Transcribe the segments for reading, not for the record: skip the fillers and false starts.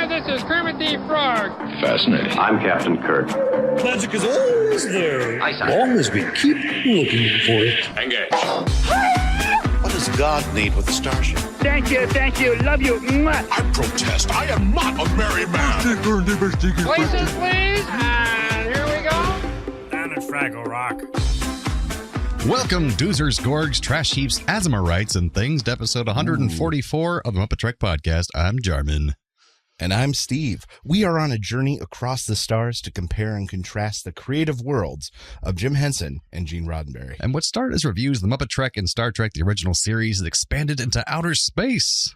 this is Kermit the Frog. Fascinating. I'm Captain Kirk. Magic is always there, Aye, sir. as long as we keep looking for it. Engage. What does God need with a starship? Thank you, love you. Mwah. I protest. I am not a merry man. Places, please. And here we go. Down at Fraggle Rock. Welcome, Doozers, Gorgs, Trash Heaps, Azimarites, and Things to episode 144 of the MuppeTrek Podcast. I'm Jarman. And I'm Steve. We are on a journey across the stars to compare and contrast the creative worlds of Jim Henson and Gene Roddenberry. And what started as reviews of the MuppeTrek and Star Trek, the original series, that expanded into outer space.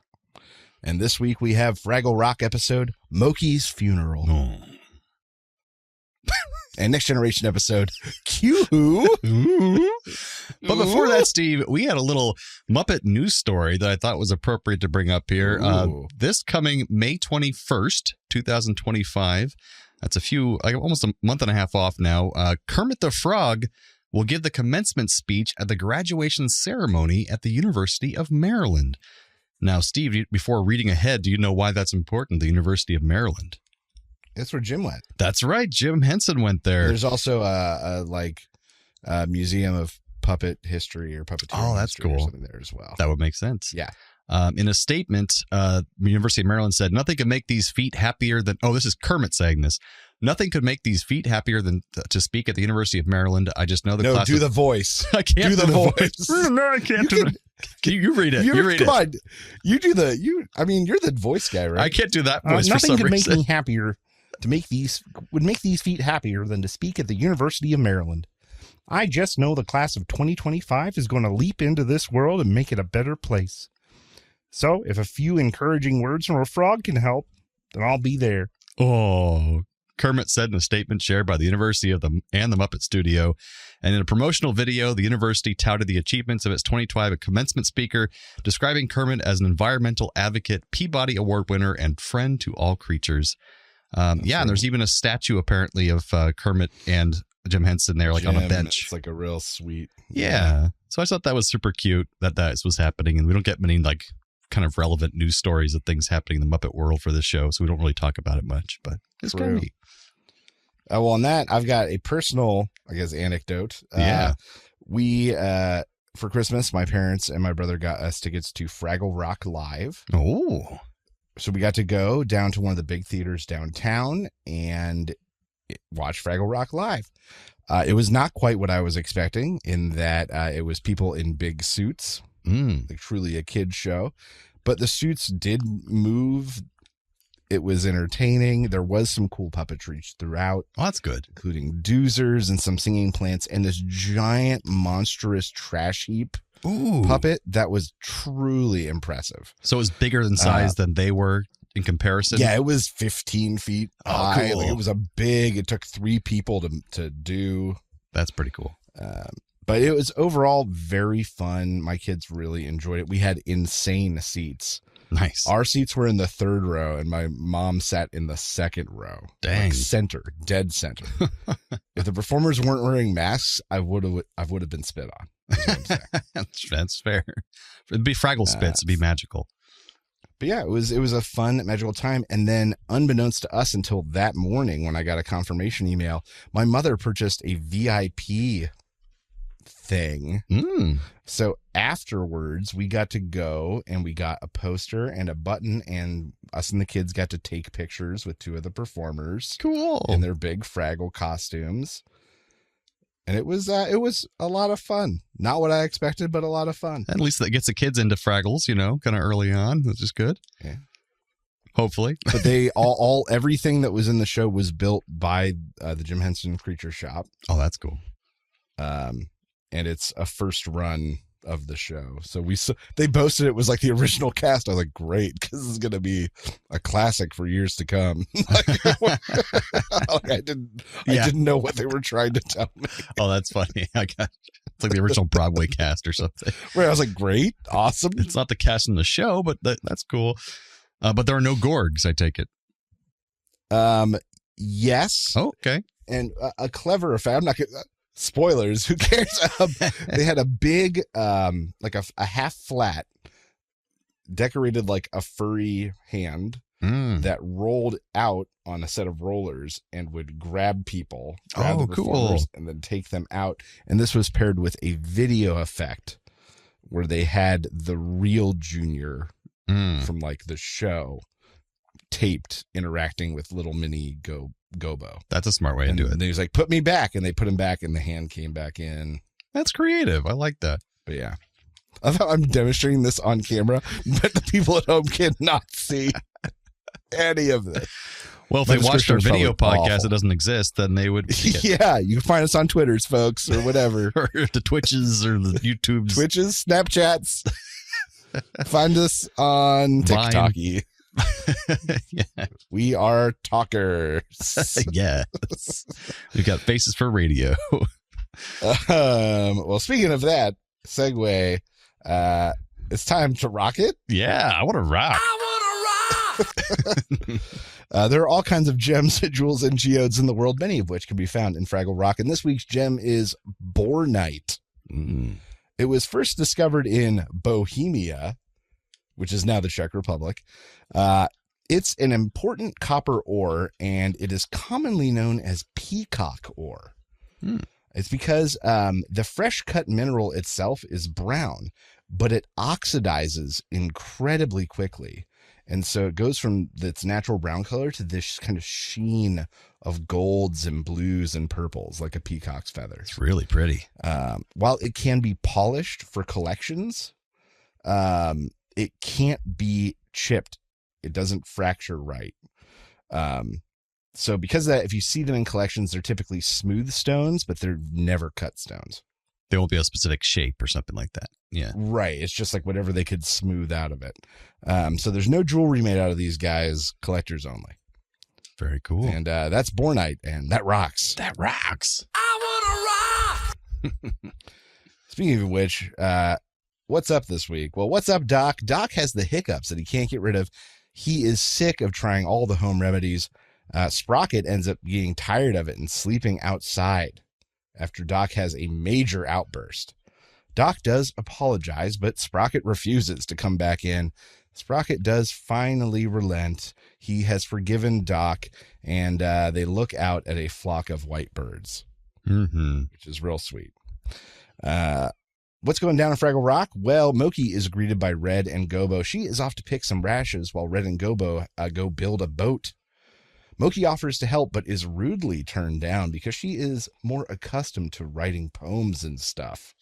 And this week we have Fraggle Rock episode, Mokey's Funeral. Oh. And Next Generation episode, Q. But before that, Steve, we had a little Muppet news story that I thought was appropriate to bring up here. This coming May 21st, 2025, that's almost a month and a half off now, Kermit the Frog will give the commencement speech at the graduation ceremony at the University of Maryland. Now, Steve, before reading ahead, do you know why that's important, the University of Maryland? That's where Jim went. That's right. Jim Henson went there. There's also a museum of puppet history or puppeteering. Oh, that's history cool. Or something there as well. That would make sense. Yeah. In a statement, the University of Maryland said, nothing could make these feet happier than... Oh, this is Kermit saying this. Nothing could make these feet happier than to speak at the University of Maryland. I just know the class... No, do the voice. I can't do the voice. No, I can't do it. You read it. You read come it. on. You do the... you're the voice guy, right? I can't do that voice for nothing some could reason. make me happier... would make these feet happier than to speak at the University of Maryland. I just know the class of 2025 is going to leap into this world and make it a better place. So if a few encouraging words from a frog can help, then I'll be there. Oh, Kermit said in a statement shared by the University and the Muppet Studio. And in a promotional video, the university touted the achievements of its 2025 commencement speaker, describing Kermit as an environmental advocate, Peabody Award winner, and friend to all creatures. And there's even a statue apparently of Kermit and Jim Henson there, on a bench. It's like a real sweet. Yeah. So I thought that was super cute that was happening, and we don't get many kind of relevant news stories of things happening in the Muppet world for this show, so we don't really talk about it much. But it's great. Well, on that, I've got a personal, anecdote. We for Christmas, my parents and my brother got us tickets to Fraggle Rock Live. Oh. So we got to go down to one of the big theaters downtown and watch Fraggle Rock live. It was not quite what I was expecting in that it was people in big suits, like truly a kid's show. But the suits did move. It was entertaining. There was some cool puppetry throughout. Oh, that's good. Including doozers and some singing plants and this giant monstrous trash heap. Ooh. Puppet that was truly impressive. So it was bigger in size than they were in comparison? Yeah, it was 15 feet high. Cool. It was it took 3 people to do. That's pretty cool. But it was overall very fun. My kids really enjoyed it. We had insane seats. Nice. Our seats were in the 3rd row, and my mom sat in the 2nd row. Dang. Center, dead center. If the performers weren't wearing masks, I would have been spit on. That's fair. It'd be Fraggle spits. It'd be magical. But yeah, it was a fun, magical time. And then unbeknownst to us until that morning when I got a confirmation email, my mother purchased a VIP thing. So afterwards, we got to go and we got a poster and a button, and us and the kids got to take pictures with 2 of the performers. Cool. In their big Fraggle costumes. And it was a lot of fun. Not what I expected, but a lot of fun. At least that gets the kids into Fraggles, kind of early on, which is good. Yeah. Hopefully. But they everything that was in the show was built by the Jim Henson Creature Shop. Oh, that's cool. And it's a first run of the show. So they boasted it was like the original cast. I was like, great, because this is going to be a classic for years to come. I didn't know what they were trying to tell me. Oh, that's funny. It's like the original Broadway cast or something. Right. I was like, great, awesome. It's not the cast in the show, but that's cool. But there are no Gorgs, I take it. Yes. Oh, okay. And a clever effect. I'm not going to... Spoilers, who cares? They had a big, like a half flat, decorated like a furry hand that rolled out on a set of rollers and would grab people, grab the performers, and then take them out. And this was paired with a video effect where they had the real Junior from like the show taped interacting with little mini Gobo. That's a smart way to do it. And he was like, put me back. And they put him back and the hand came back in. That's creative. I like that. But yeah. I thought I'm demonstrating this on camera, but the people at home cannot see any of this. Well, if they watched our video podcast, it doesn't exist, then they would. Yeah, you can find us on Twitters, folks, or whatever. Or the Twitches or the YouTubes. Twitches, Snapchats. Find us on TikTok. Yeah. We are talkers. Yes. We've got faces for radio. Well, speaking of that, segue, it's time to rock it. Yeah, I want to rock. There are all kinds of gems, jewels, and geodes in the world, many of which can be found in Fraggle Rock. And this week's gem is Bornite. It was first discovered in Bohemia, which is now the Czech Republic. It's an important copper ore, and it is commonly known as peacock ore. It's because the fresh cut mineral itself is brown, but it oxidizes incredibly quickly. And so it goes from its natural brown color to this kind of sheen of golds and blues and purples, like a peacock's feather. It's really pretty. While it can be polished for collections, it can't be chipped. It doesn't fracture right. So because of that, if you see them in collections, they're typically smooth stones, but they're never cut stones. There won't be a specific shape or something like that. Yeah. Right. It's just like whatever they could smooth out of it. So there's no jewelry made out of these guys, collectors only. Very cool. And that's Bornite, and that rocks. That rocks. I want to rock! Speaking of which, what's up this week? Well, what's up, Doc? Doc has the hiccups that he can't get rid of. He is sick of trying all the home remedies. Sprocket ends up getting tired of it and sleeping outside after Doc has a major outburst. Doc does apologize, but Sprocket refuses to come back in. Sprocket does finally relent. He has forgiven Doc, and they look out at a flock of white birds, which is real sweet. What's going down in Fraggle Rock? Well, Mokey is greeted by Red and Gobo. She is off to pick some rashes while Red and Gobo go build a boat. Mokey offers to help, but is rudely turned down because she is more accustomed to writing poems and stuff.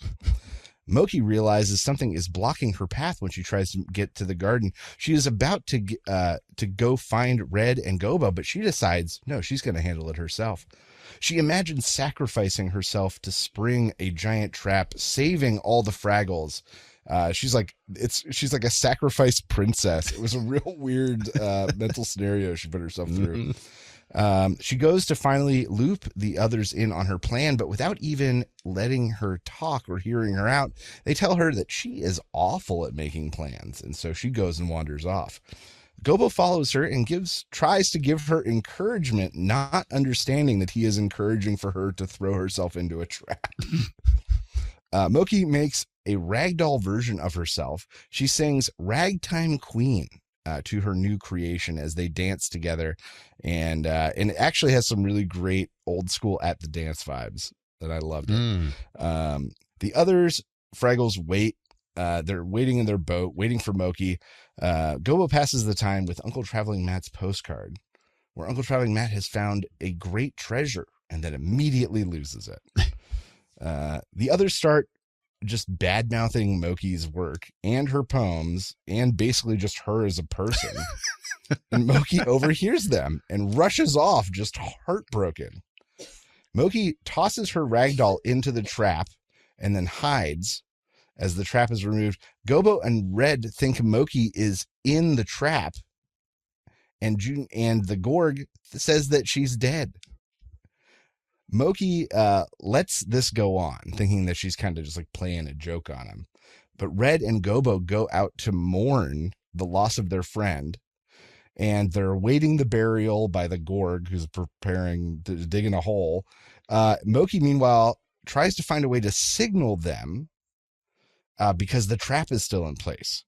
Mokey realizes something is blocking her path when she tries to get to the garden. She is about to go find Red and Gobo, but she decides, no, she's going to handle it herself. She imagines sacrificing herself to spring a giant trap, saving all the Fraggles. She's like a sacrifice princess. It was a real weird mental scenario she put herself through. She goes to finally loop the others in on her plan, but without even letting her talk or hearing her out, they tell her that she is awful at making plans, and so she goes and wanders off. Gobo follows her and tries to give her encouragement, not understanding that he is encouraging for her to throw herself into a trap. Mokey makes a ragdoll version of herself. She sings Ragtime Queen to her new creation as they dance together. And it actually has some really great old school At the Dance vibes that I loved it. The others, Fraggles, wait. They're waiting in their boat, waiting for Mokey. Gobo passes the time with Uncle Traveling Matt's postcard, where Uncle Traveling Matt has found a great treasure and then immediately loses it. The others start just bad-mouthing Mokey's work and her poems and basically just her as a person. And Mokey overhears them and rushes off just heartbroken. Mokey tosses her ragdoll into the trap and then hides as the trap is removed. Gobo and Red think Mokey is in the trap, and the Gorg says that she's dead. Mokey lets this go on, thinking that she's kind of just like playing a joke on him. But Red and Gobo go out to mourn the loss of their friend, and they're awaiting the burial by the Gorg, who's digging a hole. Mokey, meanwhile, tries to find a way to signal them because the trap is still in place.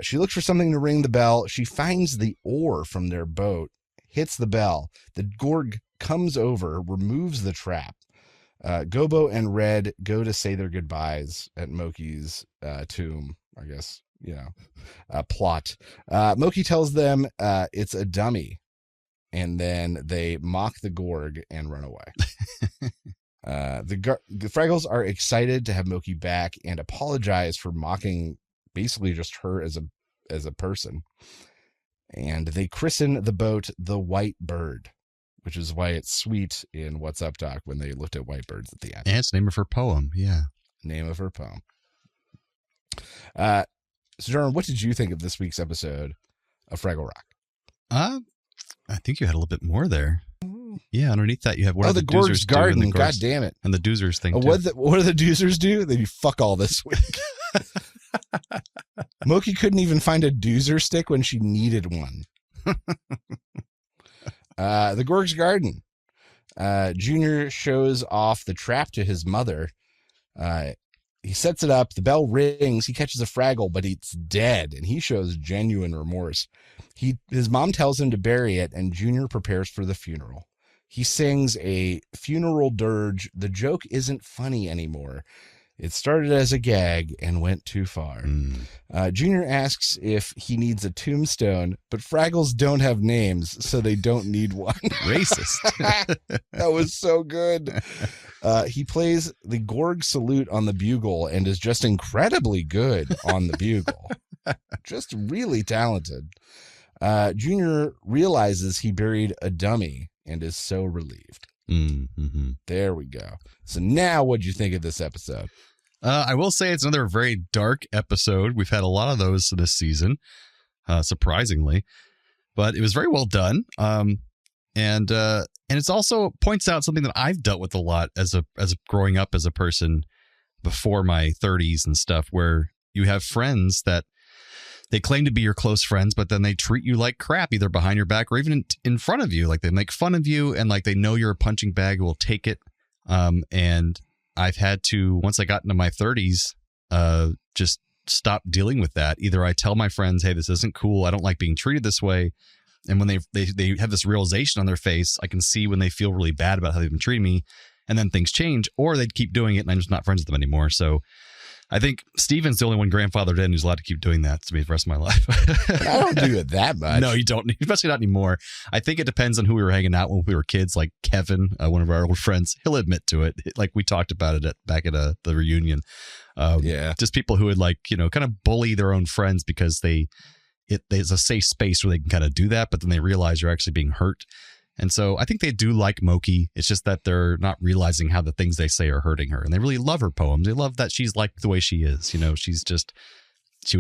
She looks for something to ring the bell. She finds the oar from their boat, hits the bell. The Gorg comes over, removes the trap. Gobo and Red go to say their goodbyes at Mokey's tomb, I guess, plot. Mokey tells them it's a dummy, and then they mock the Gorg and run away. The Fraggles are excited to have Mokey back and apologize for mocking basically just her as a person. And they christen the boat the White Bird, which is why it's sweet in What's Up, Doc, when they looked at white birds at the end. And it's the name of her poem. Yeah. Name of her poem. So, Jordan, what did you think of this week's episode of Fraggle Rock? I think you had a little bit more there. Yeah, underneath that you have what the Gorg's garden. God damn it! And the Doozers thing. What do the Doozers do? They do fuck all this week. Mokey couldn't even find a Doozer stick when she needed one. The Gorg's garden. Junior shows off the trap to his mother. He sets it up. The bell rings. He catches a Fraggle, but it's dead, and he shows genuine remorse. His mom tells him to bury it, and Junior prepares for the funeral. He sings a funeral dirge. The joke isn't funny anymore. It started as a gag and went too far. Junior asks if he needs a tombstone, but Fraggles don't have names, so they don't need one. Racist. That was so good. He plays the Gorg salute on the bugle and is just incredibly good on the bugle. Just really talented. Junior realizes he buried a dummy and is so relieved. Mm-hmm. There we go. So now what'd you think of this episode? I will say it's another very dark episode. We've had a lot of those this season, surprisingly, but it was very well done. And it's also points out something that I've dealt with a lot as growing up as a person before my 30s and stuff, where you have friends that they claim to be your close friends, but then they treat you like crap, either behind your back or even in front of you. Like they make fun of you and like they know you're a punching bag, will take it. And I've had to, once I got into my 30s, just stop dealing with that. Either I tell my friends, hey, this isn't cool. I don't like being treated this way. And when they have this realization on their face, I can see when they feel really bad about how they've been treating me, and then things change, or they'd keep doing it and I'm just not friends with them anymore. So I think Steven's the only one grandfathered in who's allowed to keep doing that to me the rest of my life. I don't do it that much. No, you don't. Especially not anymore. I think it depends on who we were hanging out when we were kids. Like Kevin, one of our old friends, he'll admit to it. Like we talked about it back at the reunion. Yeah. Just people who would kind of bully their own friends because there's a safe space where they can kind of do that, but then they realize you're actually being hurt. And so I think they do like Mokey. It's just that they're not realizing how the things they say are hurting her. And they really love her poems. They love that she's like the way she is. She was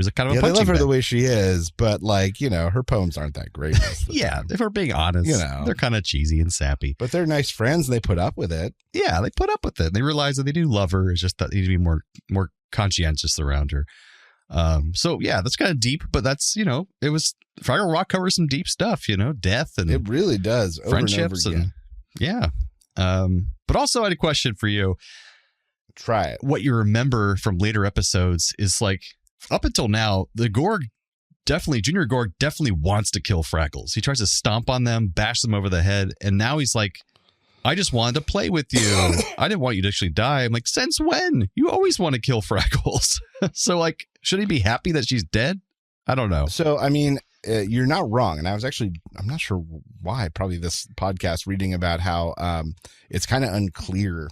a kind of a punching they love her bag. the way she is, but her poems aren't that great. Yeah, if we're being honest, they're kind of cheesy and sappy. But they're nice friends. They put up with it. Yeah, they put up with it. They realize that they do love her. It's just that they need to be more conscientious around her. So yeah, that's kind of deep, but that's, it was Fraggle Rock covers some deep stuff, death and it really does. Friendships over and over again. yeah. But also I had a question for you. Try it. What you remember from later episodes is like up until now, the Junior Gorg definitely wants to kill Fraggles. He tries to stomp on them, bash them over the head. And now he's like, I just wanted to play with you. I didn't want you to actually die. I'm like, since when? You always want to kill Fraggles. So like, should he be happy that she's dead? I don't know. So, I mean, you're not wrong. And I'm not sure why, probably this podcast reading about how it's kind of unclear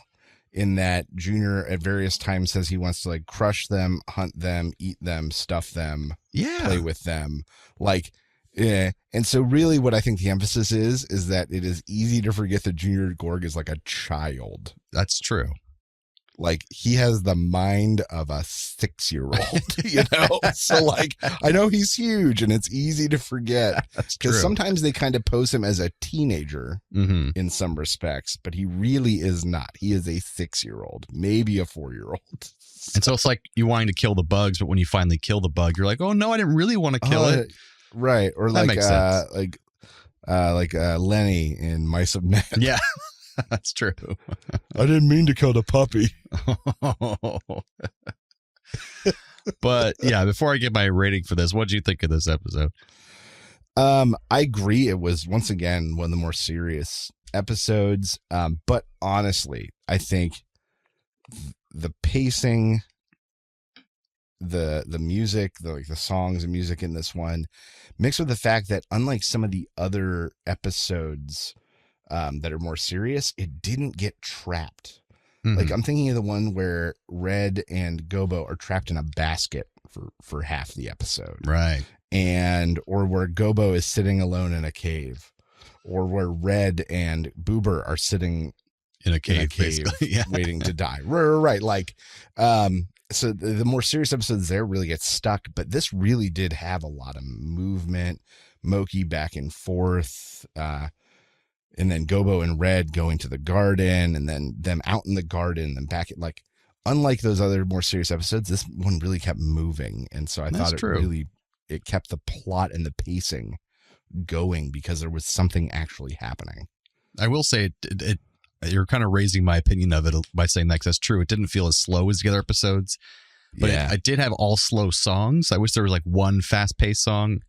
in that Junior at various times says he wants to like crush them, hunt them, eat them, stuff them, play with them. Like, and so really what I think the emphasis is that it is easy to forget that Junior Gorg is like a child. That's true. Like he has the mind of a 6-year-old, So like, I know he's huge and it's easy to forget because sometimes they kind of pose him as a teenager in some respects, but he really is not. He is a 6-year-old, maybe a 4-year-old. And so it's like you wanting to kill the bugs, but when you finally kill the bug, you're like, oh no, I didn't really want to kill it. Right. Or that like, makes sense. like Lenny in Mice of Men. Yeah. That's true. I didn't mean to kill the puppy. But yeah, before I give my rating for this, what did you think of this episode? I agree. It was once again one of the more serious episodes. But honestly, I think the pacing, the music, the songs and music in this one, mixed with the fact that unlike some of the other episodes that are more serious, it didn't get trapped. Mm-hmm. Like I'm thinking of the one where Red and Gobo are trapped in a basket for half the episode. Right. Or where Gobo is sitting alone in a cave, or where Red and Boober are sitting in a cave yeah. waiting to die. Right. Like, so the more serious episodes there really get stuck, but this really did have a lot of movement, Mokey back and forth, and then Gobo and Red going to the garden, and then them out in the garden and back at, like, unlike those other more serious episodes, this one really kept moving. And so I thought it kept the plot and the pacing going because there was something actually happening. I will say it you're kind of raising my opinion of it by saying that, 'cause that's true. It didn't feel as slow as the other episodes, but yeah. I did have all slow songs. I wish there was like one fast paced song.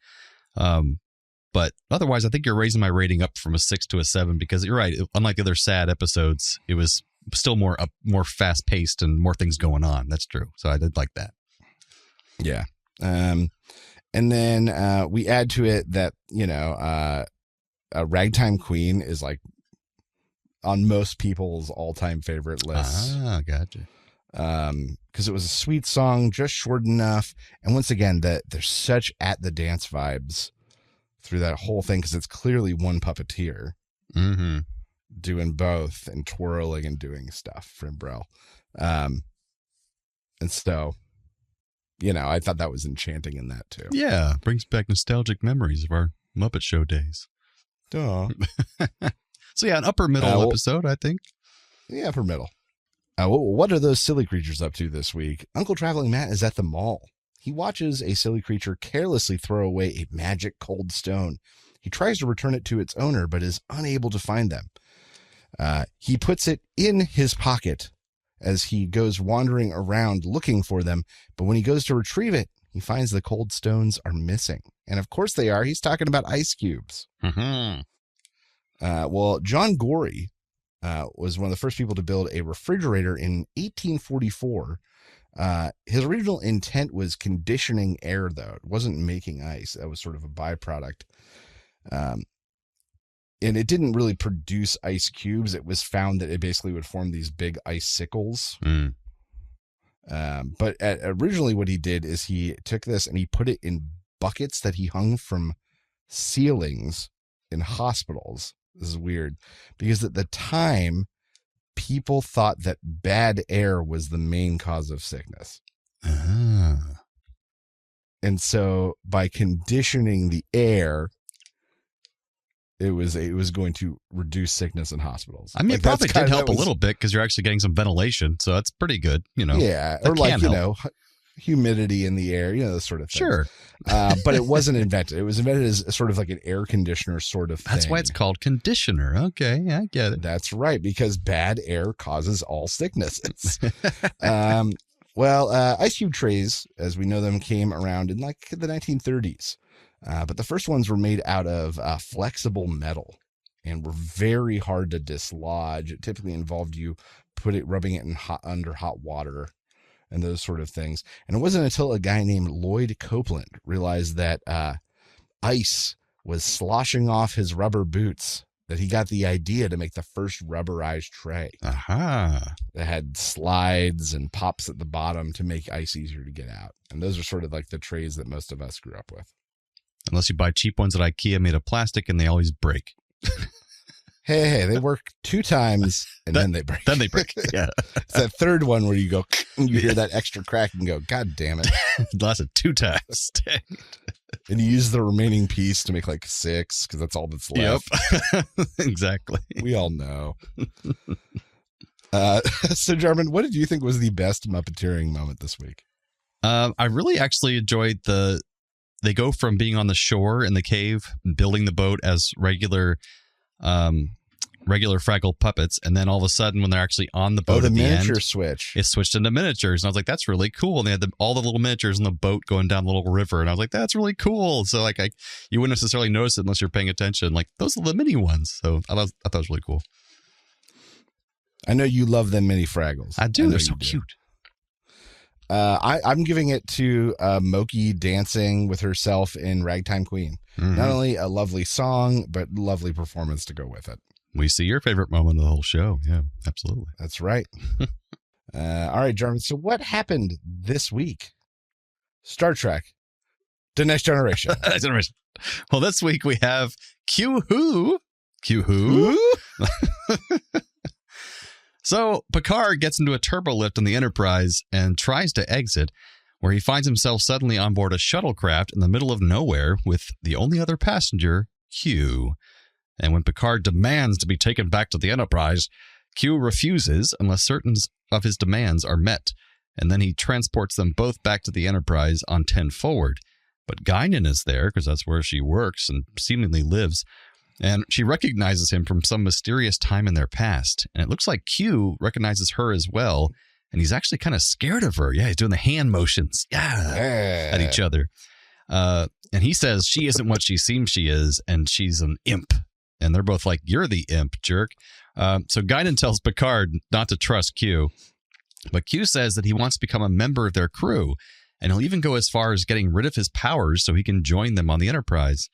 But otherwise, I think you're raising my rating up from a 6 to a 7 because you're right. Unlike the other sad episodes, it was still more fast paced and more things going on. That's true. So I did like that. Yeah. And then we add to it that, a Ragtime Queen is like on most people's all-time favorite lists. Ah, gotcha. Because it was a sweet song, just short enough. And once again, there's such at the dance vibes through that whole thing because it's clearly one puppeteer doing both and twirling and doing stuff for Brel. And so, I thought that was enchanting in that too. Yeah, brings back nostalgic memories of our Muppet Show days. Duh. So yeah, an upper middle episode, I think. Yeah, upper middle. What are those silly creatures up to this week? Uncle Traveling Matt is at the mall. He watches a silly creature carelessly throw away a magic cold stone. He tries to return it to its owner, but is unable to find them. He puts it in his pocket as he goes wandering around looking for them. But when he goes to retrieve it, he finds the cold stones are missing. And of course they are. He's talking about ice cubes. Mm-hmm. Well, John Gorey was one of the first people to build a refrigerator in 1844. His original intent was conditioning air, though. It wasn't making ice. That was sort of a byproduct. And it didn't really produce ice cubes. It was found that it basically would form these big icicles. But originally what he did is he took this and he put it in buckets that he hung from ceilings in hospitals. This is weird because at the time, people thought that bad air was the main cause of sickness. And so by conditioning the air, it was going to reduce sickness in hospitals. I mean, it probably did help a little bit because you're actually getting some ventilation. So that's pretty good, Yeah. Or like, humidity in the air, this sort of thing. Sure. But it wasn't invented. It was invented as sort of like an air conditioner sort of thing. That's why it's called conditioner. Okay. Yeah, I get it. That's right. Because bad air causes all sicknesses. Ice cube trays, as we know them, came around in like the 1930s. But the first ones were made out of flexible metal and were very hard to dislodge. It typically involved you rubbing it in under hot water and those sort of things. And it wasn't until a guy named Lloyd Copeland realized that ice was sloshing off his rubber boots that he got the idea to make the first rubberized tray. Aha. That had slides and pops at the bottom to make ice easier to get out. And those are sort of like the trays that most of us grew up with. Unless you buy cheap ones at IKEA made of plastic and they always break. Hey, they work 2 times and then they break. Then they break. Yeah. It's that third one where you go, and you hear that extra crack and go, God damn it. It lasted 2 times. And you use the remaining piece to make like 6 because that's all that's left. Yep. Exactly. We all know. So, Jarman, what did you think was the best Muppeteering moment this week? I really actually enjoyed they go from being on the shore in the cave, building the boat as regular regular Fraggle puppets, and then all of a sudden, when they're actually on the boat the at the miniature end, switch. it switched into miniatures, and I was like, "That's really cool." And they had all the little miniatures on the boat going down the little river, and I was like, "That's really cool." So like, you wouldn't necessarily notice it unless you're paying attention. Like those are the mini ones, so I thought it was really cool. I know you love them mini Fraggles. I do. They're so cute. I'm giving it to Mokey dancing with herself in Ragtime Queen. Mm-hmm. Not only a lovely song, but lovely performance to go with it. We see your favorite moment of the whole show. Yeah, absolutely. That's right. All right, Jarman. So what happened this week? Star Trek, The Next Generation. Well, this week we have Q-Who. Q-Who? So Picard gets into a turbolift on the Enterprise and tries to exit, where he finds himself suddenly on board a shuttlecraft in the middle of nowhere with the only other passenger, Q. And when Picard demands to be taken back to the Enterprise, Q refuses unless certain of his demands are met, and then he transports them both back to the Enterprise on 10 forward. But Guinan is there, because that's where she works and seemingly lives, and she recognizes him from some mysterious time in their past. And it looks like Q recognizes her as well, and he's actually kind of scared of her. Yeah, he's doing the hand motions at each other. And he says she isn't what she seems she is, and she's an imp. And they're both like, "You're the imp, jerk." So Guinan tells Picard not to trust Q. But Q says that he wants to become a member of their crew, and he'll even go as far as getting rid of his powers so he can join them on the Enterprise.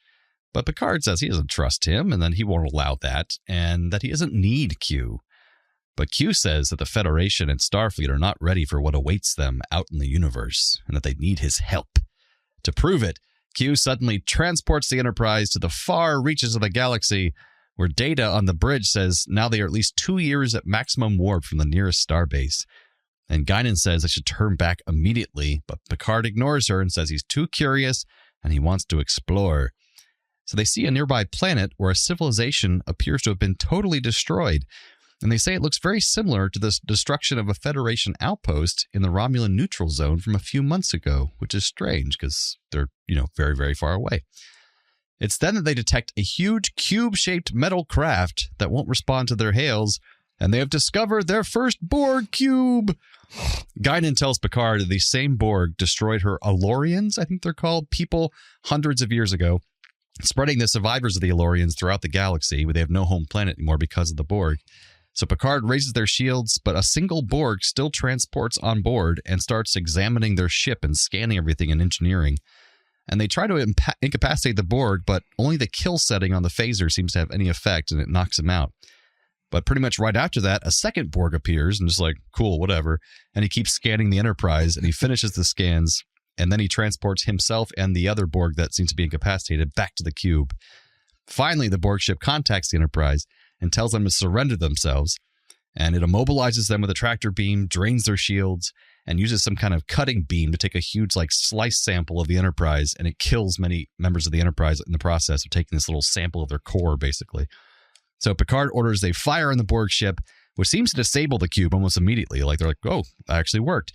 But Picard says he doesn't trust him, and that he won't allow that, and that he doesn't need Q. But Q says that the Federation and Starfleet are not ready for what awaits them out in the universe, and that they need his help. To prove it, Q suddenly transports the Enterprise to the far reaches of the galaxy, where Data on the bridge says now they are at least 2 years at maximum warp from the nearest starbase. And Guinan says they should turn back immediately, but Picard ignores her and says he's too curious and he wants to explore. So they see a nearby planet where a civilization appears to have been totally destroyed, and they say it looks very similar to the destruction of a Federation outpost in the Romulan neutral zone from a few months ago, which is strange because they're, very, very far away. It's then that they detect a huge cube-shaped metal craft that won't respond to their hails, and they have discovered their first Borg cube. Guinan tells Picard that these same Borg destroyed her Alorians, I think they're called, people hundreds of years ago, spreading the survivors of the Alorians throughout the galaxy, where they have no home planet anymore because of the Borg. So Picard raises their shields, but a single Borg still transports on board and starts examining their ship and scanning everything in engineering. And they try to incapacitate the Borg, but only the kill setting on the phaser seems to have any effect, and it knocks him out. But pretty much right after that, a second Borg appears and just like, cool, whatever. And he keeps scanning the Enterprise, and he finishes the scans, and then he transports himself and the other Borg that seems to be incapacitated back to the cube. Finally, the Borg ship contacts the Enterprise and tells them to surrender themselves, and it immobilizes them with a tractor beam, drains their shields, and uses some kind of cutting beam to take a huge slice sample of the Enterprise, and it kills many members of the Enterprise in the process of taking this little sample of their core, basically. So Picard orders they fire on the Borg ship, which seems to disable the cube almost immediately. They're like, oh, that actually worked.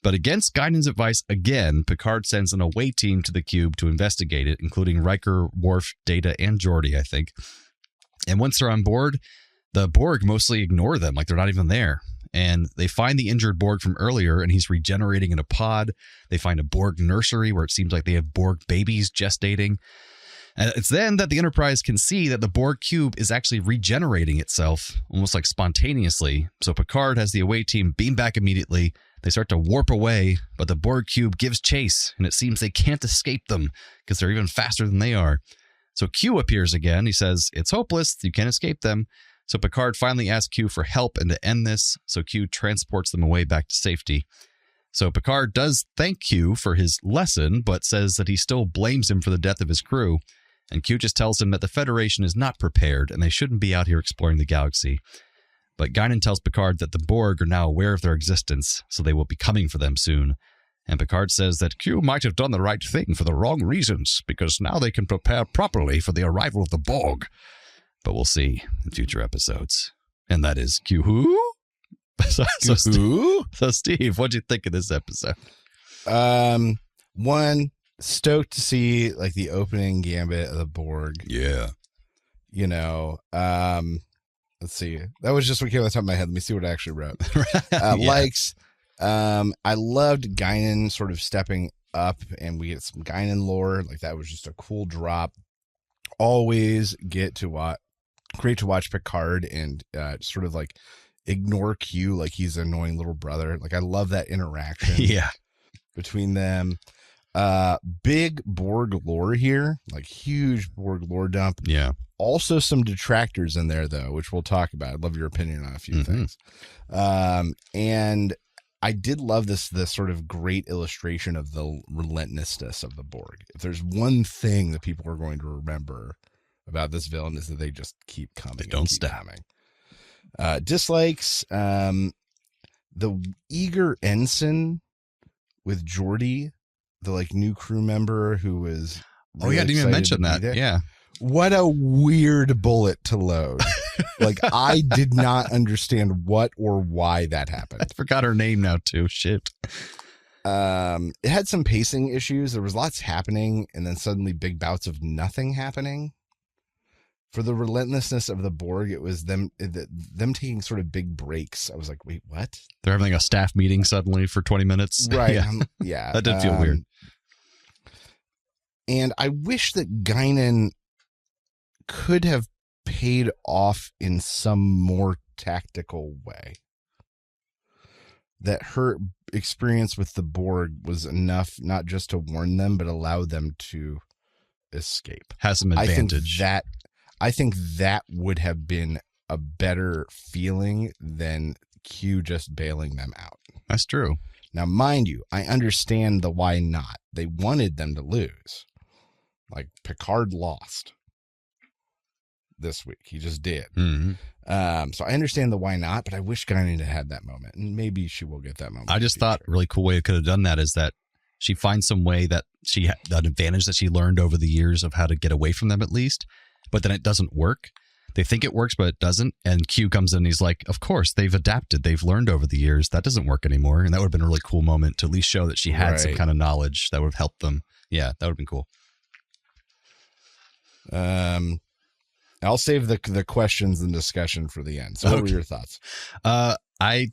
But against Guinan's advice again, Picard sends an away team to the cube to investigate it, including Riker, Worf, Data, and Geordi, I think. And once they're on board, the Borg mostly ignore them, like they're not even there. And they find the injured Borg from earlier, and he's regenerating in a pod. They find a Borg nursery where it seems like they have Borg babies gestating. And it's then that the Enterprise can see that the Borg cube is actually regenerating itself, almost like spontaneously. So Picard has the away team beam back immediately. They start to warp away, but the Borg cube gives chase, and it seems they can't escape them because they're even faster than they are. So Q appears again. He says, it's hopeless. You can't escape them. So Picard finally asks Q for help and to end this. So Q transports them away back to safety. So Picard does thank Q for his lesson, but says that he still blames him for the death of his crew. And Q just tells him that the Federation is not prepared and they shouldn't be out here exploring the galaxy. But Guinan tells Picard that the Borg are now aware of their existence, so they will be coming for them soon. And Picard says that Q might have done the right thing for the wrong reasons, because now they can prepare properly for the arrival of the Borg. But we'll see in future episodes. And that is Q-Who? So Steve, what'd you think of this episode? One, stoked to see the opening gambit of the Borg. Yeah. Let's see. That was just what came off the top of my head. Let me see what I actually wrote. Yeah. Likes. I loved Guinan sort of stepping up, and we get some Guinan lore. Like, that was just a cool drop. Always get to watch. Great to watch Picard and sort of like ignore Q like he's an annoying little brother. Like, I love that interaction. Yeah. Between them. Big Borg lore here, like huge Borg lore dump. Yeah. Also some detractors in there though, which we'll talk about. I'd love your opinion on a few things. And I did love this sort of great illustration of the relentlessness of the Borg. If there's one thing that people are going to remember about this villain is that they just keep coming. They don't stop. Dislikes, the eager ensign with Geordi, the like new crew member who was I didn't even mention that. Yeah. What a weird bullet to load. Like, I did not understand what or why that happened. I forgot her name now too. Shit. It had some pacing issues. There was lots happening and then suddenly big bouts of nothing happening. For the relentlessness of the Borg, it was them taking sort of big breaks. I was like, wait, what? They're having a staff meeting suddenly for 20 minutes. Right. Yeah. Yeah. That did feel weird. And I wish that Guinan could have paid off in some more tactical way. That her experience with the Borg was enough not just to warn them, but allow them to escape. Has some advantage. I think that would have been a better feeling than Q just bailing them out. That's true. Now, mind you, I understand the why not. They wanted them to lose. Like, Picard lost this week. He just did. Mm-hmm. So I understand the why not, but I wish Guinan had that moment. And maybe she will get that moment. I just thought a really cool way it could have done that is that she finds some way that she had that advantage that she learned over the years of how to get away from them at least, but then it doesn't work. They think it works, but it doesn't. And Q comes in and he's like, of course, they've adapted. They've learned over the years. That doesn't work anymore. And that would have been a really cool moment to at least show that she had some kind of knowledge that would have helped them. Yeah, that would have been cool. I'll save the questions and discussion for the end. So what were your thoughts? I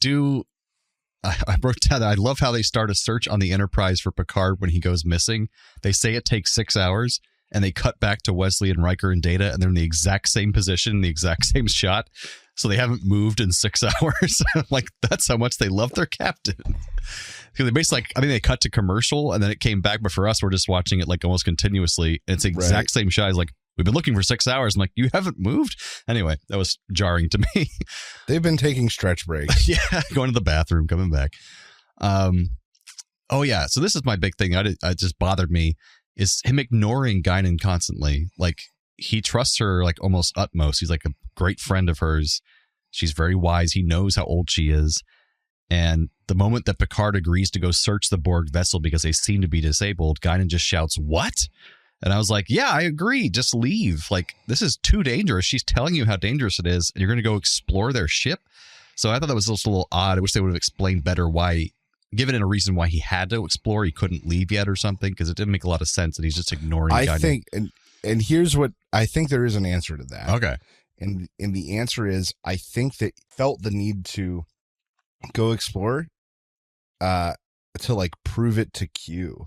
wrote down that I love how they start a search on the Enterprise for Picard when he goes missing. They say it takes 6 hours, and they cut back to Wesley and Riker and Data, and they're in the exact same position, the exact same shot. So they haven't moved in 6 hours. Like, that's how much they love their captain. They basically, they cut to commercial, and then it came back. But for us, we're just watching it like almost continuously. And it's the exact same shot. He's like, we've been looking for 6 hours. I'm like, you haven't moved? Anyway, that was jarring to me. They've been taking stretch breaks. Yeah, going to the bathroom, coming back. Oh, yeah. So this is my big thing. It just bothered me is him ignoring Guinan constantly. Like, he trusts her like almost utmost. He's like a great friend of hers. She's very wise. He knows how old she is. And the moment that Picard agrees to go search the Borg vessel because they seem to be disabled, Guinan just shouts, "What?" And I was like, yeah, I agree. Just leave. Like, this is too dangerous. She's telling you how dangerous it is, and you're going to go explore their ship. So I thought that was just a little odd. I wish they would have explained better why, given it a reason why he had to explore, he couldn't leave yet or something, because it didn't make a lot of sense, and he's just ignoring Guinan. I think, and here's what, I think there is an answer to that. Okay. And the answer is, I think that felt the need to go explore to like prove it to Q.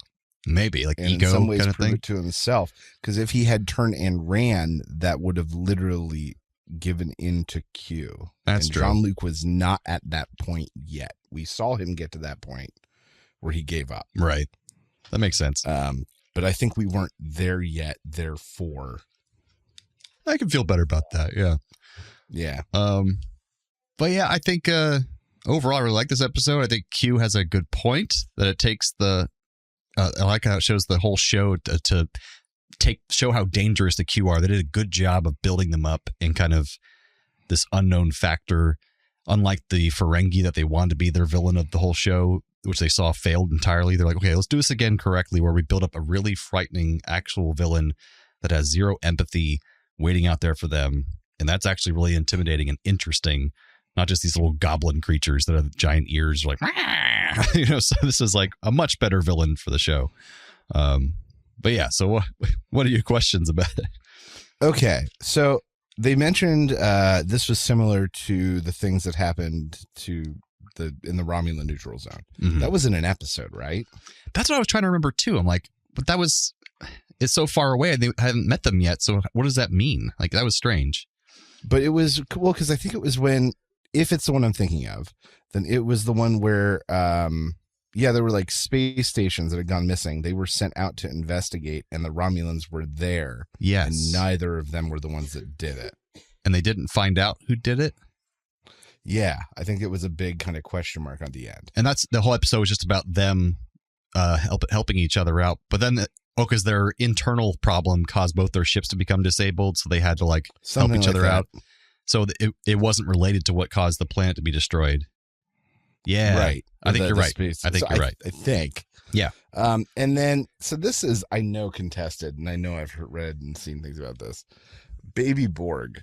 Maybe like and ego in some ways kind of prove thing it to himself, because if he had turned and ran, that would have literally given in to Q. That's and true. Jean-Luc was not at that point yet. We saw him get to that point where he gave up. Right. That makes sense. But I think we weren't there yet. Therefore, I can feel better about that. Yeah. Yeah. But yeah, I think overall I really like this episode. I think Q has a good point that it takes the. I like how it shows the whole show to show how dangerous the Q are. They did a good job of building them up in kind of this unknown factor, unlike the Ferengi that they wanted to be their villain of the whole show, which they saw failed entirely. They're like, okay, let's do this again correctly, where we build up a really frightening actual villain that has zero empathy waiting out there for them. And that's actually really intimidating and interesting. Not just these little goblin creatures that have giant ears like, so this is like a much better villain for the show. But yeah, so what are your questions about it? Okay. So they mentioned this was similar to the things that happened in the Romulan neutral zone. Mhm. That was in an episode, right? That's what I was trying to remember too. I'm like, but it's so far away. They hadn't met them yet. So what does that mean? Like, that was strange. But it was cool because I think it was if it's the one I'm thinking of, then it was the one where, there were like space stations that had gone missing. They were sent out to investigate, and the Romulans were there. Yes. And neither of them were the ones that did it. And they didn't find out who did it. Yeah, I think it was a big kind of question mark on the end. And that's the whole episode was just about them helping each other out. But then, because their internal problem caused both their ships to become disabled, so they had to like help each other out. So it wasn't related to what caused the planet to be destroyed. Yeah, right. I think you're right. I think you're right. I think. Yeah. And then, so this is, I know, contested, and I know I've read and seen things about this. Baby Borg.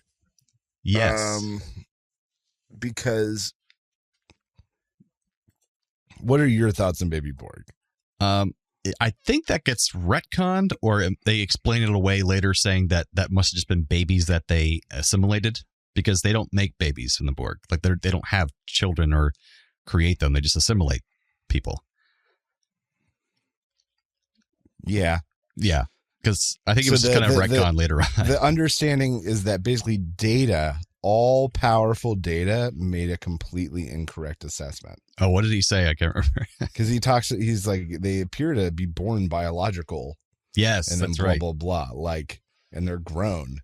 Yes. Because what are your thoughts on Baby Borg? I think that gets retconned, or they explain it away later, saying that must have just been babies that they assimilated, because they don't make babies in the Borg. Like they don't have children or create them. They just assimilate people. Yeah. Yeah. Because I think it was just kind of retconned later on. The understanding is that basically Data, all powerful Data, made a completely incorrect assessment. Oh, what did he say? I can't remember. Because he's like, they appear to be born biological. Yes, and then that's blah, right. blah, blah, like, and they're grown.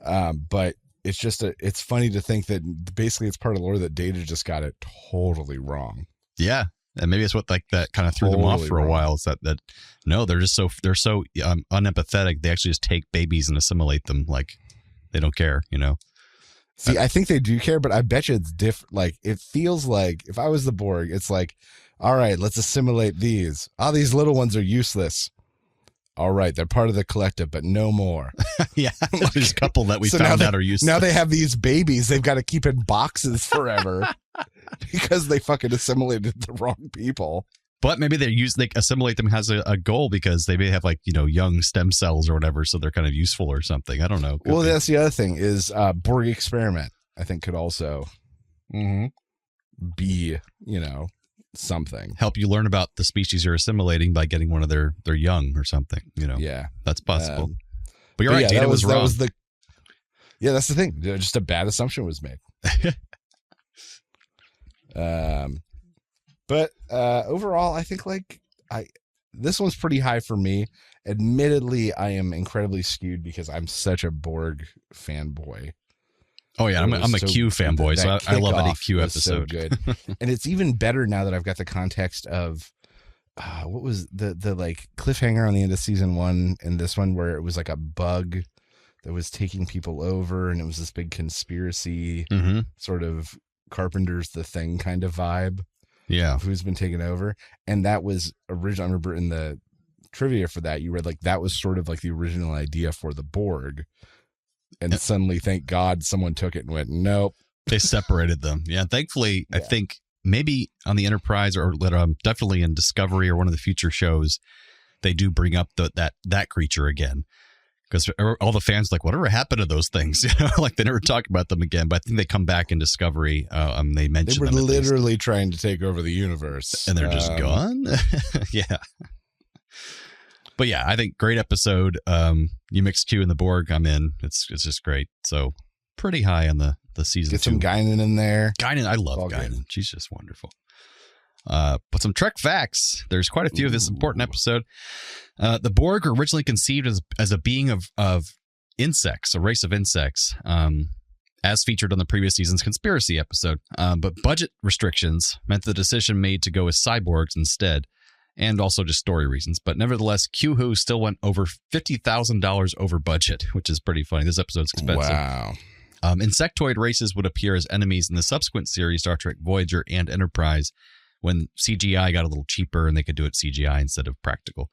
But it's just it's funny to think that basically it's part of the lore that Data just got it totally wrong. Yeah. And maybe it's what like that kind of threw them off for a while. Is that no, they're so unempathetic. They actually just take babies and assimilate them. Like they don't care, you know? See, I think they do care, but I bet you it's different. Like, it feels like if I was the Borg, it's like, all right, let's assimilate these. Oh, these little ones are useless. All right, they're part of the collective, but no more. Yeah, there's a couple that we found out are useless. Now they have these babies they've got to keep in boxes forever because they fucking assimilated the wrong people. But maybe they assimilate them has a goal, because they may have like, you know, young stem cells or whatever, so they're kind of useful or something. I don't know. Well, that's the other thing is Borg experiment, I think, could also be, you know, something. Help you learn about the species you're assimilating by getting one of their young or something, you know. Yeah. That's possible. But you're right, Data was wrong. That's the thing. Just a bad assumption was made. But overall, I think this one's pretty high for me. Admittedly, I am incredibly skewed because I'm such a Borg fanboy. Oh yeah, I'm a Q fanboy, so I love any Q episode. So good. And it's even better now that I've got the context of what was the like cliffhanger on the end of season 1 and this one, where it was like a bug that was taking people over, and it was this big conspiracy sort of Carpenter's The Thing kind of vibe. Yeah, of who's been taken over. And that was original. I remember in the trivia for that, you read like that was sort of like the original idea for the Borg. And suddenly, thank God, someone took it and went, nope. They separated them. Yeah, thankfully, yeah. I think maybe on the Enterprise or definitely in Discovery or one of the future shows, they do bring up that creature again. Because all the fans like, whatever happened to those things? You know, like they never talk about them again. But I think they come back in Discovery. They mention them. They were literally trying to take over the universe, and they're just gone. Yeah. But yeah, I think great episode. You mix Q and the Borg, I'm in. It's just great. So pretty high on the season. Get some Guinan in there. Guinan, I love Guinan. Good. She's just wonderful. But some Trek facts. There's quite a few of this important episode. The Borg were originally conceived as a being of insects, a race of insects, as featured on the previous season's conspiracy episode. But budget restrictions meant the decision made to go with cyborgs instead, and also just story reasons. But nevertheless, Q-Who still went over $50,000 over budget, which is pretty funny. This episode's expensive. Wow. Insectoid races would appear as enemies in the subsequent series, Star Trek Voyager and Enterprise, when CGI got a little cheaper and they could do it CGI instead of practical.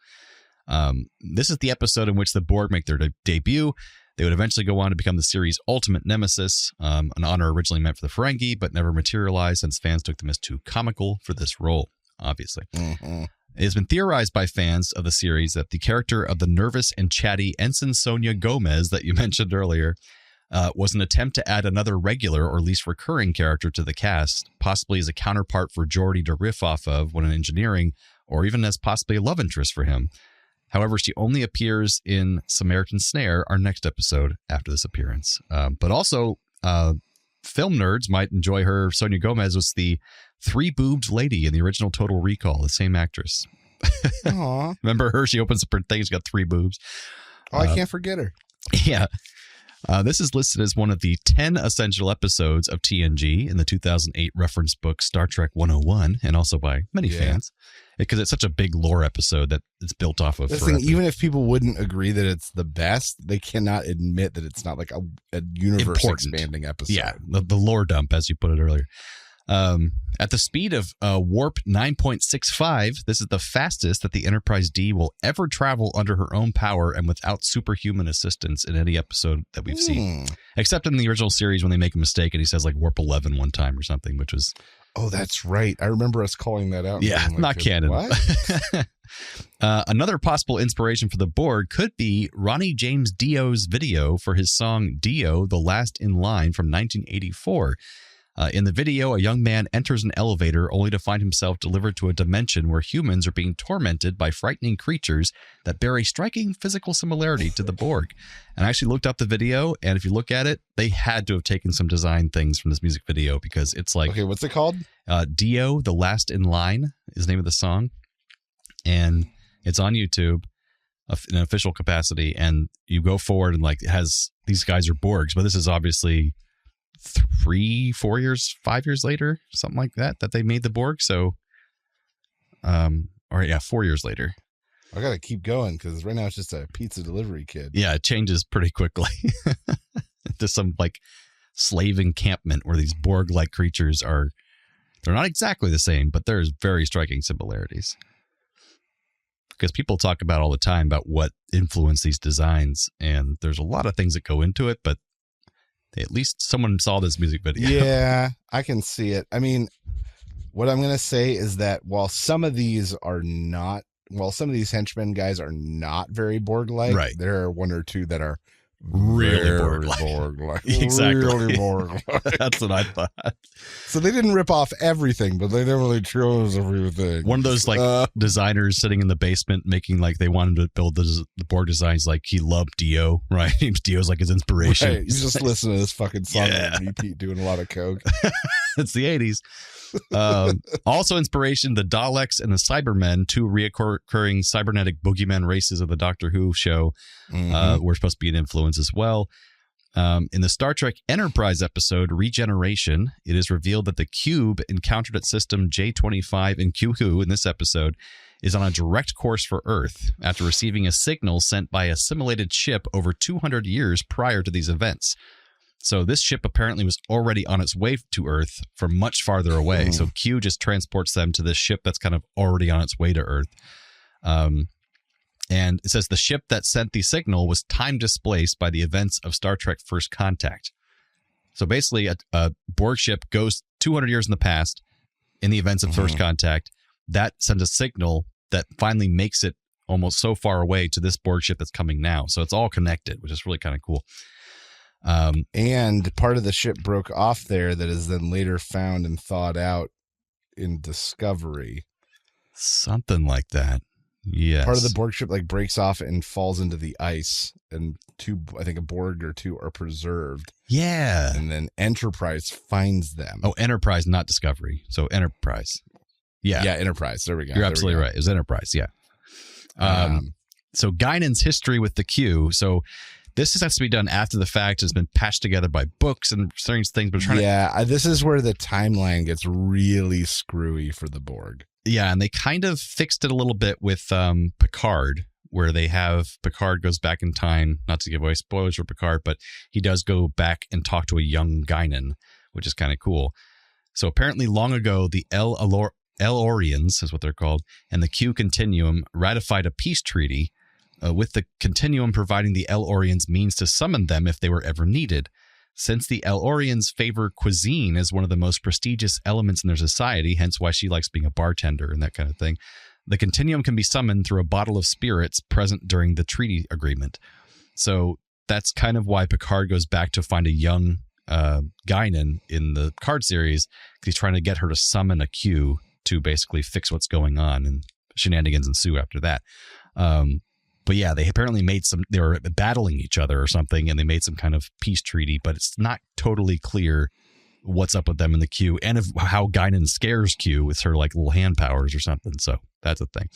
This is the episode in which the Borg make their debut. They would eventually go on to become the series' ultimate nemesis, an honor originally meant for the Ferengi, but never materialized since fans took them as too comical for this role, obviously. Mm-hmm. It has been theorized by fans of the series that the character of the nervous and chatty Ensign Sonia Gomez that you mentioned earlier was an attempt to add another regular or least recurring character to the cast, possibly as a counterpart for Geordi to riff off of when in engineering, or even as possibly a love interest for him. However, she only appears in Samaritan Snare, our next episode after this appearance. But also, film nerds might enjoy her. Sonia Gomez was the three-boobed lady in the original Total Recall, the same actress. Aw. Remember her? She opens up her thing, she's got three boobs. Oh, I can't forget her. Yeah. This is listed as one of the 10 essential episodes of TNG in the 2008 reference book Star Trek 101, and also by many fans, because it's such a big lore episode that it's built off of. Even if people wouldn't agree that it's the best, they cannot admit that it's not like a universe-expanding episode. Yeah, the lore dump, as you put it earlier. At the speed of warp 9.65, this is the fastest that the Enterprise D will ever travel under her own power and without superhuman assistance in any episode that we've seen. Except in the original series when they make a mistake and he says like warp 11 one time or something, which was... Oh, that's right. I remember us calling that out. Yeah, not canon. What? Another possible inspiration for the Borg could be Ronnie James Dio's video for his song Dio, The Last in Line from 1984. In the video, a young man enters an elevator only to find himself delivered to a dimension where humans are being tormented by frightening creatures that bear a striking physical similarity to the Borg. And I actually looked up the video, and if you look at it, they had to have taken some design things from this music video because it's like... Okay, what's it called? Dio, The Last in Line is the name of the song. And it's on YouTube in an official capacity, and you go forward and like it has... These guys are Borgs, but this is obviously... 3, 4 years, 5 years later, something like that they made the Borg. So, 4 years later. I got to keep going because right now it's just a pizza delivery kid. Yeah, it changes pretty quickly. There's some like slave encampment where these Borg-like creatures are, they're not exactly the same, but there's very striking similarities. Because people talk about all the time about what influenced these designs, and there's a lot of things that go into it, but at least someone saw this music video. Yeah, I can see it. I mean, what I'm going to say is that while some of these henchmen guys are not very Borg-like, right, there are one or two that are really Borg-like. Exactly. Really Borg-like. That's what I thought. So they didn't rip off everything, but they definitely chose everything. One of those like designers sitting in the basement making like they wanted to build the Borg designs like he loved Dio, right? Dio's like his inspiration. Right. You just listen to this fucking song on repeat doing a lot of coke. It's the 80s. Also inspiration, the Daleks and the Cybermen, two reoccurring cybernetic boogeyman races of the Doctor Who show, were supposed to be an influence as well. In the Star Trek Enterprise episode Regeneration, it is revealed that the cube encountered at system J25 in Q-Who in this episode is on a direct course for Earth after receiving a signal sent by a simulated ship over 200 years prior to these events. So this ship apparently was already on its way to Earth from much farther away. So Q just transports them to this ship that's kind of already on its way to Earth. And it says the ship that sent the signal was time displaced by the events of Star Trek First Contact. So basically a Borg ship goes 200 years in the past in the events of First Contact. That sends a signal that finally makes it almost so far away to this Borg ship that's coming now. So it's all connected, which is really kind of cool. And part of the ship broke off there that is then later found and thawed out in Discovery. Something like that. Yes. Part of the Borg ship like breaks off and falls into the ice, and I think a Borg or two are preserved. Yeah. And then Enterprise finds them. Oh, Enterprise, not Discovery. So Enterprise. Yeah. Yeah, Enterprise. There we go. You're absolutely right. It was Enterprise. Yeah. So Guinan's history with the Q. So this has to be done after the fact. It's been patched together by books and strange things. But this is where the timeline gets really screwy for the Borg. Yeah, and they kind of fixed it a little bit with Picard, where they have Picard goes back in time, not to give away spoilers for Picard, but he does go back and talk to a young Guinan, which is kind of cool. So apparently long ago, the El-Orians is what they're called, and the Q Continuum ratified a peace treaty with the Continuum providing the El-Orians means to summon them if they were ever needed. Since the El-Orians favor cuisine as one of the most prestigious elements in their society, hence why she likes being a bartender and that kind of thing, the Continuum can be summoned through a bottle of spirits present during the treaty agreement. So that's kind of why Picard goes back to find a young Guinan in the Picard series, because he's trying to get her to summon a Q to basically fix what's going on, and shenanigans ensue after that. But yeah, they apparently they were battling each other or something, and they made some kind of peace treaty, but it's not totally clear what's up with them in the Q, and how Guinan scares Q with her like little hand powers or something. So that's a thing.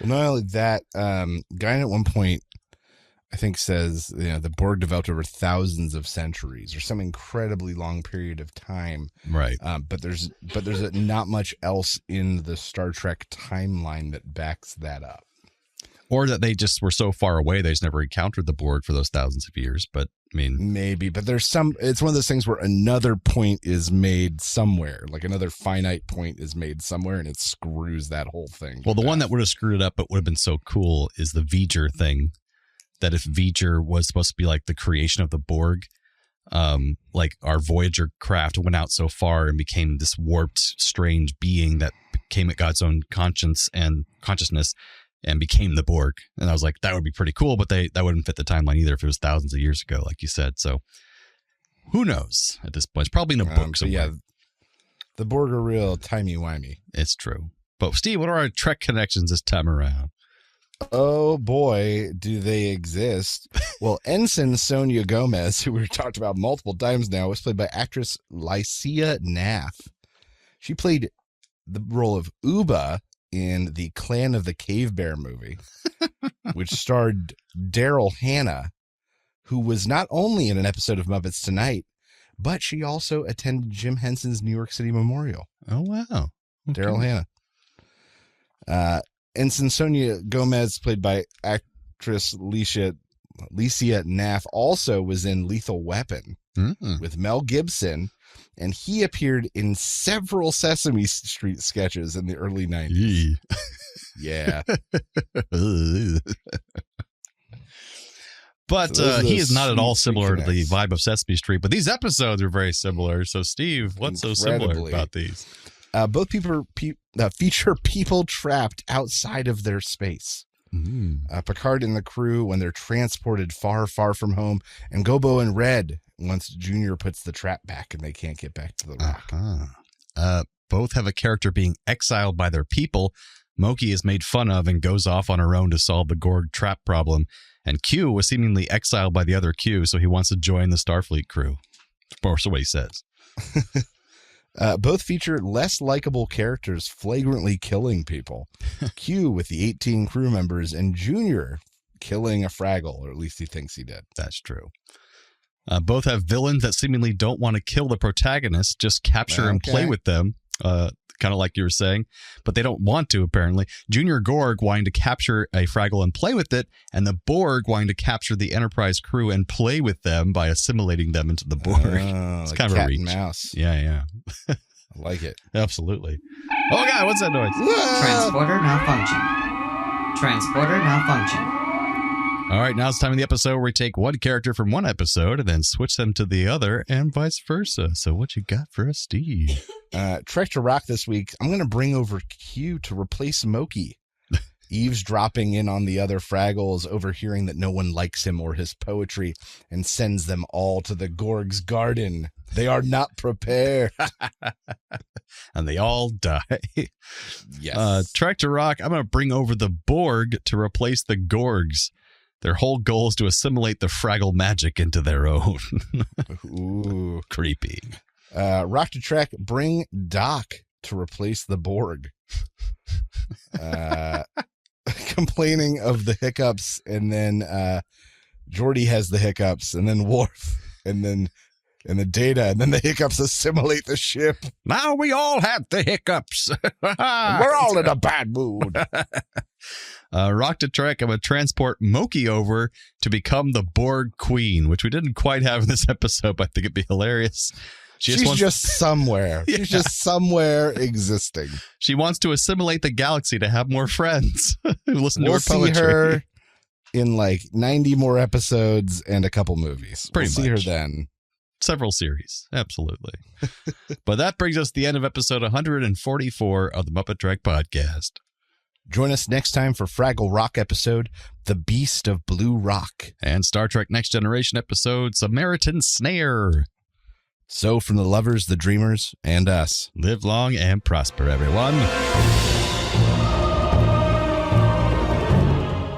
Well, not only that, Guinan at one point, I think, says, the Borg developed over thousands of centuries or some incredibly long period of time. Right. But there's not much else in the Star Trek timeline that backs that up. Or that they just were so far away, they just never encountered the Borg for those thousands of years. But I mean, maybe, but it's one of those things where another point is made somewhere, like another finite point is made somewhere, and it screws that whole thing. Well, the one that would have screwed it up, but would have been so cool, is the V'ger thing. That if V'ger was supposed to be like the creation of the Borg, like our Voyager craft went out so far and became this warped, strange being that got its own consciousness and became the Borg. And I was like, that would be pretty cool, but that wouldn't fit the timeline either if it was thousands of years ago, like you said. So who knows at this point? It's probably in a book somewhere. Yeah, the Borg are real timey-wimey. It's true. But Steve, what are our Trek connections this time around? Oh boy, do they exist. Well, Ensign Sonia Gomez, who we've talked about multiple times now, was played by actress Lycia Naff. She played the role of Uba in the Clan of the Cave Bear movie, which starred Daryl Hannah, who was not only in an episode of Muppets Tonight, but she also attended Jim Henson's New York City Memorial. Oh, wow. Okay. Daryl Hannah. Ensign Sonia Gomez, played by actress Lycia Naff, also was in Lethal Weapon with Mel Gibson, and he appeared in several Sesame Street sketches in the early 90s. Yeah. But he is not at all similar to the vibe of Sesame Street, but these episodes are very similar. So, Steve, what's so similar about these? Both feature people trapped outside of their space. Picard and the crew when they're transported far, far from home, and Gobo and Red once Junior puts the trap back and they can't get back to the rock. Both have a character being exiled by their people. Mokey is made fun of and goes off on her own to solve the Gorg trap problem. And Q was seemingly exiled by the other Q, so he wants to join the Starfleet crew. That's what he says. Both feature less likable characters flagrantly killing people. Q with the 18 crew members, and Junior killing a Fraggle, or at least he thinks he did. That's true. Both have villains that seemingly don't want to kill the protagonist, just capture and play with them, kind of like you were saying, but they don't want to, apparently. Junior Gorg wanting to capture a Fraggle and play with it, and the Borg wanting to capture the Enterprise crew and play with them by assimilating them into the Borg. It's like kind of a reach. And mouse. Yeah. I like it. Absolutely. Oh, God, what's that noise? Transporter malfunction. Transporter malfunction. All right, now it's time in the episode where we take one character from one episode and then switch them to the other and vice versa. So what you got for us, Steve? Trek to Rock this week, I'm going to bring over Q to replace Mokey. Eavesdropping in on the other Fraggles, overhearing that no one likes him or his poetry, and sends them all to the Gorg's garden. They are not prepared. And they all die. Yes. Trek to Rock, I'm going to bring over the Borg to replace the Gorgs. Their whole goal is to assimilate the Fraggle magic into their own. Ooh. Creepy. Rock to Trek, bring Doc to replace the Borg. Complaining of the hiccups, and then Geordi has the hiccups, and then Worf, and then Data, and then the hiccups assimilate the ship. Now we all have the hiccups. We're all in a bad mood. Rock to Trek, I'm going to transport Mokey over to become the Borg Queen, which we didn't quite have in this episode, but I think it'd be hilarious. She's just somewhere. Yeah. She's just somewhere existing. She wants to assimilate the galaxy to have more friends who listen We'll to her poetry. see her in like 90 more episodes and a couple movies. Pretty we'll see her much. then. Several series, absolutely. But that brings us to the end of episode 144 of the MuppeTrek Podcast. Join us next time for Fraggle Rock episode, The Beast of Blue Rock. And Star Trek Next Generation episode, Samaritan Snare. So from the lovers, the dreamers, and us, live long and prosper, everyone.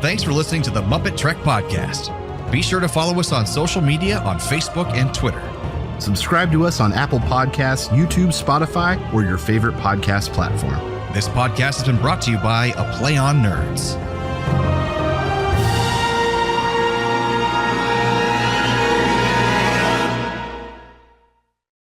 Thanks for listening to the MuppeTrek Podcast. Be sure to follow us on social media on Facebook and Twitter. Subscribe to us on Apple Podcasts, YouTube, Spotify, or your favorite podcast platform. This podcast has been brought to you by A Play on Nerds.